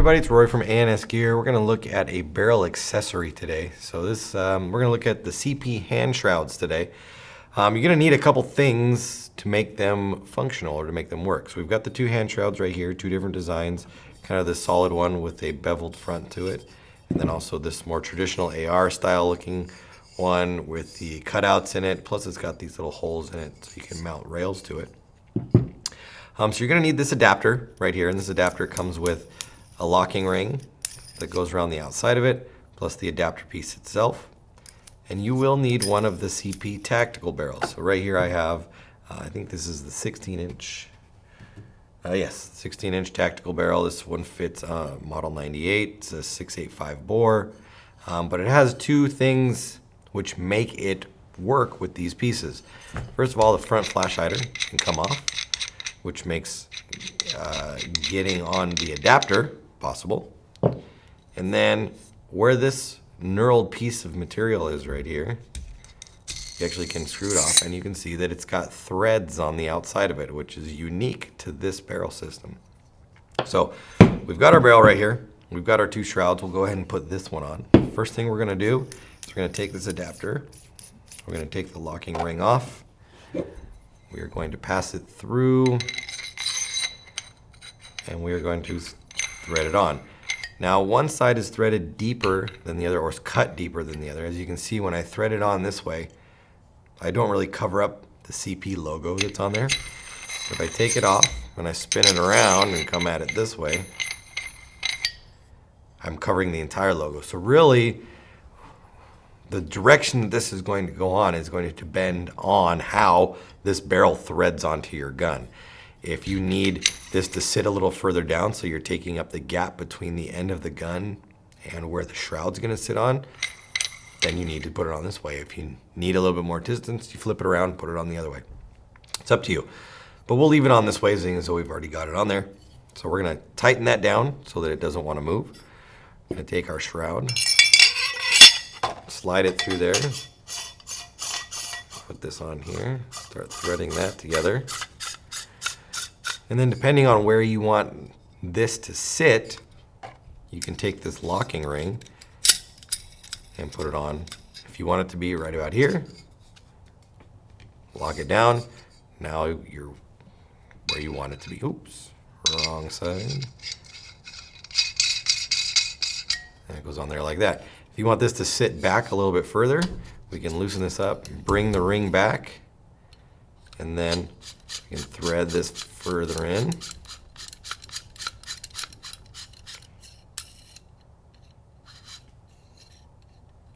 everybody, it's Roy from A&S Gear. We're going to look at a barrel accessory today. So this, we're going to look at the CP hand shrouds today. You're going to need a couple things to make them functional or to make them work. So we've got the two hand shrouds right here, two different designs, kind of the solid one with a beveled front to it, and then also this more traditional AR style looking one with the cutouts in it, plus it's got these little holes in it so you can mount rails to it. So you're going to need this adapter right here, and this adapter comes with a locking ring that goes around the outside of it, plus the adapter piece itself. And you will need one of the CP tactical barrels. So right here I have, I think this is the 16-inch, yes, 16-inch tactical barrel. This one fits model 98. It's a 685 bore, but it has two things which make it work with these pieces. First of all, the front flash hider can come off, which makes getting on the adapter possible. And then where this knurled piece of material is right here, you actually can screw it off, and you can see that it's got threads on the outside of it, which is unique to this barrel system. So we've got our barrel right here. We've got our two shrouds. We'll go ahead and put this one on. First thing we're going to do is we're going to take this adapter. We're going to take the locking ring off. We are going to pass it through, and we are going to thread it on. Now, one side is threaded deeper than the other, or is cut deeper than the other. As you can see, when I thread it on this way, I don't really cover up the CP logo that's on there. If I take it off and I spin it around and come at it this way, I'm covering the entire logo. So really, the direction that this is going to go on is going to depend on how this barrel threads onto your gun. If you need this to sit a little further down, so you're taking up the gap between the end of the gun and where the shroud's going to sit on, then you need to put it on this way. If you need a little bit more distance, you flip it around and put it on the other way. It's up to you. But we'll leave it on this way, seeing as though we've already got it on there. So we're going to tighten that down so that it doesn't want to move. We're going to take our shroud, slide it through there, put this on here, start threading that together. And then depending on where you want this to sit, you can take this locking ring and put it on. If you want it to be right about here, lock it down. Now you're where you want it to be. Oops, wrong side. And it goes on there like that. If you want this to sit back a little bit further, we can loosen this up, bring the ring back, and then we can thread this further in.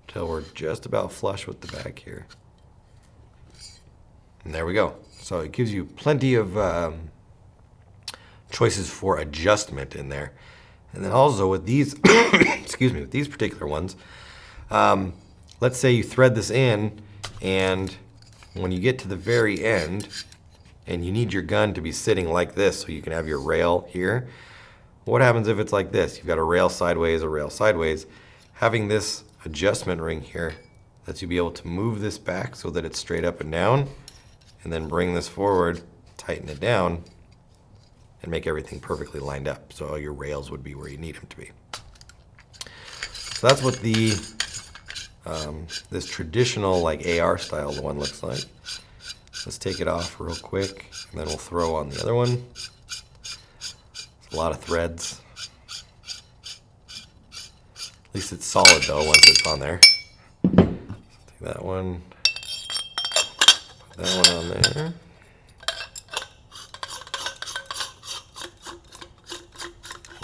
Till we're just about flush with the back here. And there we go. So it gives you plenty of choices for adjustment in there. And then also with these, excuse me, with these particular ones, let's say you thread this in, and when you get to the very end, and you need your gun to be sitting like this so you can have your rail here. What happens if it's like this? You've got a rail sideways, a rail sideways. Having this adjustment ring here lets you be able to move this back so that it's straight up and down, and then bring this forward, tighten it down, and make everything perfectly lined up. So all your rails would be where you need them to be. So that's what the this traditional like AR style one looks like. Let's take it off real quick, and then we'll throw on the other one. It's a lot of threads. At least it's solid though once it's on there. Take that one, put that one on there.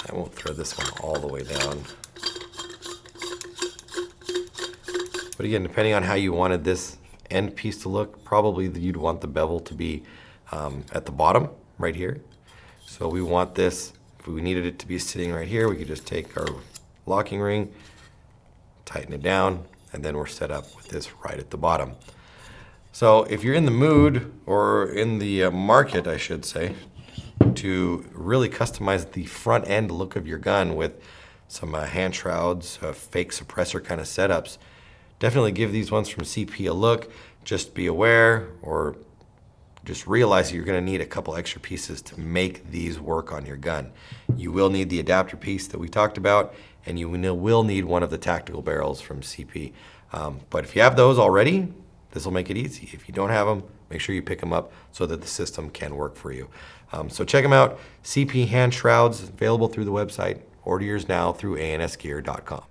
I won't thread this one all the way down. But again, depending on how you wanted this end piece to look, probably you'd want the bevel to be at the bottom right here. So we want this, if we needed it to be sitting right here, we could just take our locking ring, tighten it down, and then we're set up with this right at the bottom. So if you're in the mood, or in the market, I should say, to really customize the front end look of your gun with some hand shrouds, fake suppressor kind of setups, definitely give these ones from CP a look. Just be aware, or just realize you're going to need a couple extra pieces to make these work on your gun. You will need the adapter piece that we talked about, and you will need one of the tactical barrels from CP. But if you have those already, this will make it easy. If you don't have them, make sure you pick them up so that the system can work for you. So check them out. CP hand shrouds, available through the website. Order yours now through ansgear.com.